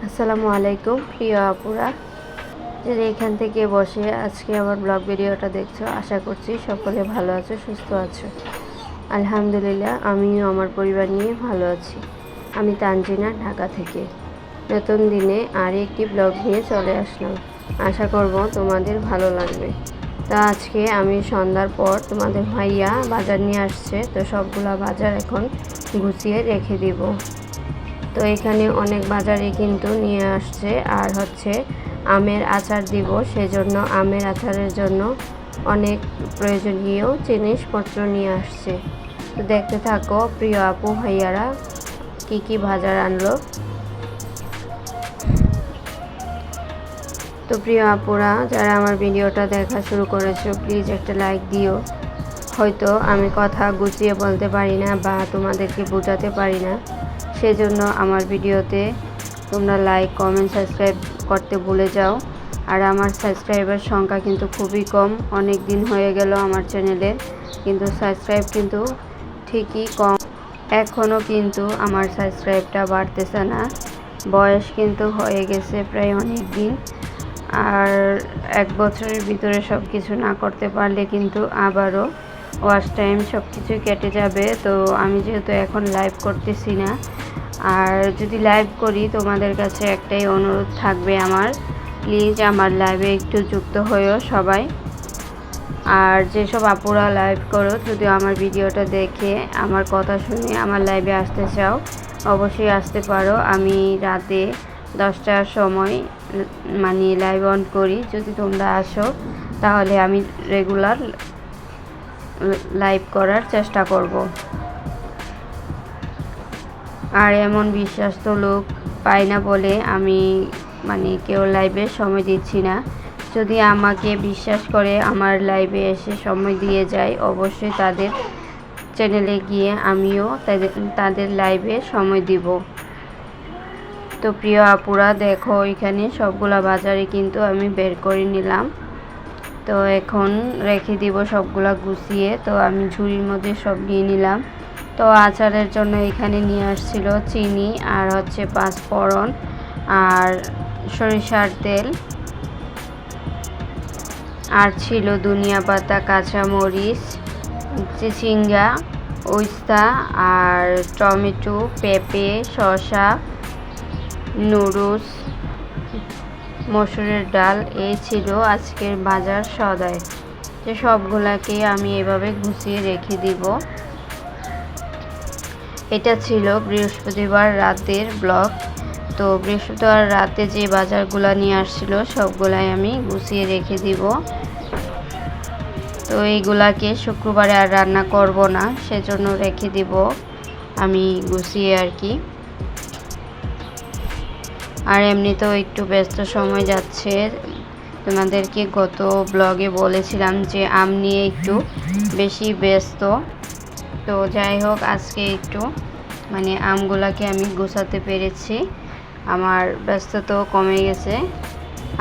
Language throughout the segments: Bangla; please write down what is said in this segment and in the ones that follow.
আসসালামু আলাইকুম প্রিয় আপুরা, যে এখান থেকে বসে আজকে আমার ব্লগ ভিডিওটা দেখছো। আশা করছি সকলে ভালো আছো, সুস্থ আছো। আলহামদুলিল্লাহ, আমিও আমার পরিবার নিয়ে ভালো আছি। আমি তানজিনা, ঢাকা থেকে নতুন দিনে আর একটি ব্লগ নিয়ে চলে আসলাম। আশা করব তোমাদের ভালো লাগবে। তো আজকে আমি সন্ধ্যার পর তোমাদের ভাইয়া বাজার নিয়ে আসছে, তো সবগুলা বাজার এখন গুছিয়ে রেখে দিব। তো এখানে অনেক বাজারে কিন্তু নিয়ে আসছে, আর হচ্ছে আমের আচার দিব, সেজন্য আমের আচারের জন্য অনেক প্রয়োজনীয় জিনিসপত্র নিয়ে আসছে। তো দেখতে থাকো প্রিয় আপু ভাইয়ারা কি কি বাজার আনলো। তো প্রিয় আপুরা, যারা আমার ভিডিওটা দেখা শুরু করেছো, প্লিজ একটা লাইক দিও। হয়তো আমি কথা গুছিয়ে বলতে পারি না বা তোমাদেরকে বোঝাতে পারি না, সেজন্য আমার ভিডিওতে তোমরা লাইক, কমেন্ট, সাবস্ক্রাইব করতে ভুলে যাও। আর আমার সাবস্ক্রাইবার সংখ্যা কিন্তু খুবই কম, অনেক দিন হয়ে গেল আমার চ্যানেলে, কিন্তু সাবস্ক্রাইব কিন্তু ঠিকই কম। এখনও কিন্তু আমার সাবস্ক্রাইবটা বাড়তেছে না। বয়স কিন্তু হয়ে গেছে প্রায় অনেক দিন, আর এক বছরের ভিতরে সব কিছু না করতে পারলে কিন্তু আবারও ওয়াচ টাইম সব কিছুই কেটে যাবে। তো আমি যেহেতু এখন লাইভ করতেছি না, আর যদি লাইভ করি তোমাদের কাছে একটাই অনুরোধ থাকবে আমার, প্লিজ আমার লাইভে একটু যুক্ত হয়েও সবাই। আর যেসব আপুরা লাইভ করো, যদি আমার ভিডিওটা দেখে আমার কথা শুনে আমার লাইভে আসতে চাও, অবশ্যই আসতে পারো। আমি রাতে 10টার সময় লাইভ অন করি। যদি তোমরা আসো তাহলে আমি রেগুলার লাইভ করার চেষ্টা করব। আর এমন বিশ্বস্ত লোক পাই না বলে আমি কেউ লাইভে সময় দিচ্ছি না। যদি আমাকে বিশ্বাস করে আমার লাইভে এসে সময় দিয়ে যায়, অবশ্যই তাদের চ্যানেলে গিয়ে আমিও তাদের লাইভে সময় দিব। তো প্রিয় আপুরা দেখো, এখানে সবগুলা বাজারে কিন্তু আমি বের করে নিলাম। তো এখন রেখে দিব সবগুলা গুছিয়ে। তো আমি ঝুড়ির মধ্যে সব নিয়ে নিলাম। তো আচারের জন্য এখানে নিয়ে আসছিল চিনি, আর হচ্ছে পাঁচফোড়ন, আর সরিষার তেল, আর ছিল ধনিয়া পাতা, কাঁচামরিচ, চিচিঙ্গা, উস্তা, আর টমেটো, পেঁপে, শসা, নুডলস, মসুরের ডাল। এই ছিল আজকের বাজার সদাই। যে সবগুলাকে আমি এভাবে গুছিয়ে রেখে দিব। এটা ছিল বৃহস্পতিবার রাতের ব্লগ। তো বৃহস্পতিবার রাতে যে বাজারগুলো নিয়ে আসছিল সবগুলাই আমি গুছিয়ে রেখে দিব। তো এইগুলাকে শুক্রবারে আর রান্না করব না, সেজন্য রেখে দিব আমি গুছিয়ে আর কি। আর এমনিতেও একটু ব্যস্ত সময় যাচ্ছে। তোমাদেরকে গত ব্লগে বলেছিলাম যে আম নিয়ে একটু বেশি ব্যস্ত। তো যাই হোক, আজকে একটু আমগুলাকে আমি গোছাতে পেরেছি, আমার ব্যস্ততাও কমে গেছে।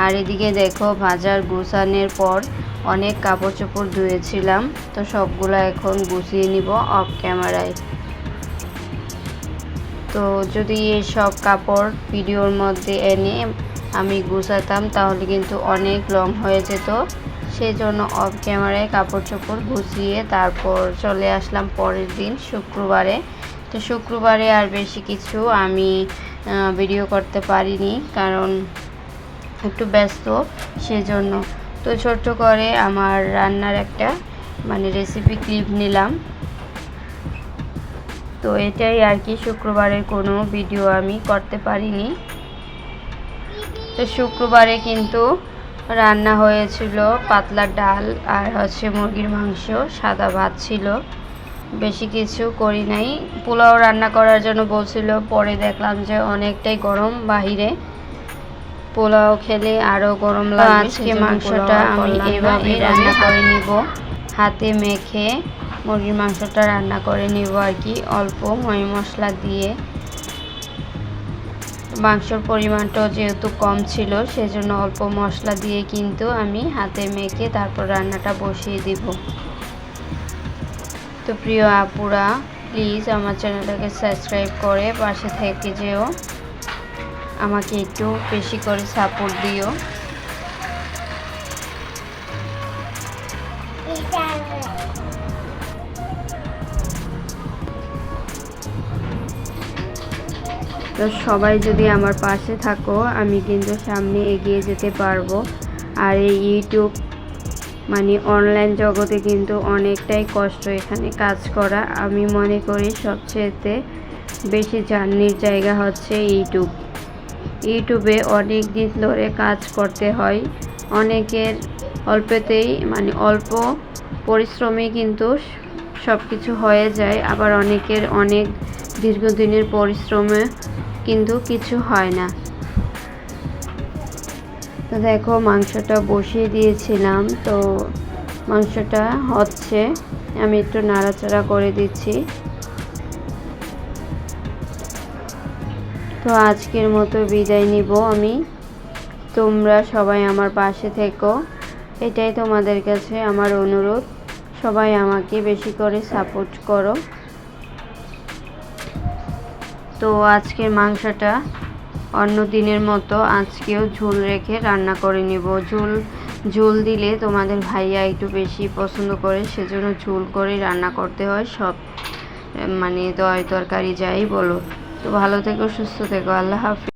আর এদিকে দেখো, বাজার গুছানোর পর অনেক কাপড় চোপড় ধুয়েছিলাম, তো সবগুলো এখন গুছিয়ে নিব অফ ক্যামেরায়। তো যদি এই সব কাপড় ভিডিওর মধ্যে এনে আমি গুছাতাম তাহলে কিন্তু অনেক লং হয়ে যেত, সেই জন্য অফ ক্যামেরায় কাপড় চোপড় গুছিয়ে তারপর চলে আসলাম পরের দিন শুক্রবারে। তো শুক্রবারে আর বেশি কিছু আমি ভিডিও করতে পারিনি, কারণ একটু ব্যস্ত, সেজন্য। তো ছোট্ট করে আমার রান্নার একটা রেসিপি ক্লিপ নিলাম। তো এটাই আর কি, শুক্রবারের কোনো ভিডিও আমি করতে পারিনি। তো শুক্রবারে কিন্তু রান্না হয়েছিল পাতলা ডাল, আর হচ্ছে মুরগির মাংস, সাদা ভাত ছিল, বেশি কিছু করি নাই। পোলাও রান্না করার জন্য বলছিল, পরে দেখলাম যে অনেকটাই গরম বাহিরে, পোলাও খেলে আরও গরম লাগবে। আজকে মাংসটা আমি এভাবে রান্না করে নিব, হাতে মেখে মুরগির মাংসটা রান্না করে নিব আর কি, অল্প মশলা দিয়ে। মাংসর পরিমাণটাও যেহেতু কম ছিল, সেজন্য অল্প মশলা দিয়ে কিন্তু আমি হাতে মেখে তারপর রান্নাটা বসিয়ে দিব। তো প্রিয় আপুরা, প্লিজ আমার চ্যানেলটাকে সাবস্ক্রাইব করে পাশে থেকে যেও। আমাকে একটু বেশি করে সাপোর্ট দিও। তো সবাই যদি আমার পাশে থাকো আমি কিন্তু সামনে এগিয়ে যেতে পারবো। আর এই ইউটিউব মানে অনলাইন জগতে কিন্তু অনেকটাই কষ্ট এখানে কাজ করা। আমি মনে করি সবচেয়ে বেশি জার্নির জায়গা হচ্ছে ইউটিউবে অনেক দিন ধরে কাজ করতে হয়। অনেকের অল্পতেই মানে অল্প পরিশ্রমে কিন্তু সব কিছু হয়ে যায়, আবার অনেকের অনেক দীর্ঘদিনের পরিশ্রমে কিন্তু কিছু হয় না। তো দেখো মাংসটা বসিয়ে দিয়েছিলাম, তো মাংসটা হচ্ছে, আমি একটু নাড়াচাড়া করে দিচ্ছি। তো আজকের মতো বিদায় নিব আমি। তোমরা সবাই আমার পাশে থেকো, এটাই তোমাদের কাছে আমার অনুরোধ। সবাই আমাকে বেশি করে সাপোর্ট করো। তো আজকের মাংসটা অন্য দিনের মতো আজকেও ঝোল রেখে রান্না করে নিব। ঝোল দিলে তোমাদের ভাইয়া একটু বেশি পছন্দ করে, সেজন্য ঝোল করে রান্না করতে হয় সব মানে তরকারি যাই বলো। তো ভালো থেকো, সুস্থ থেকো, আল্লাহ হাফেজ।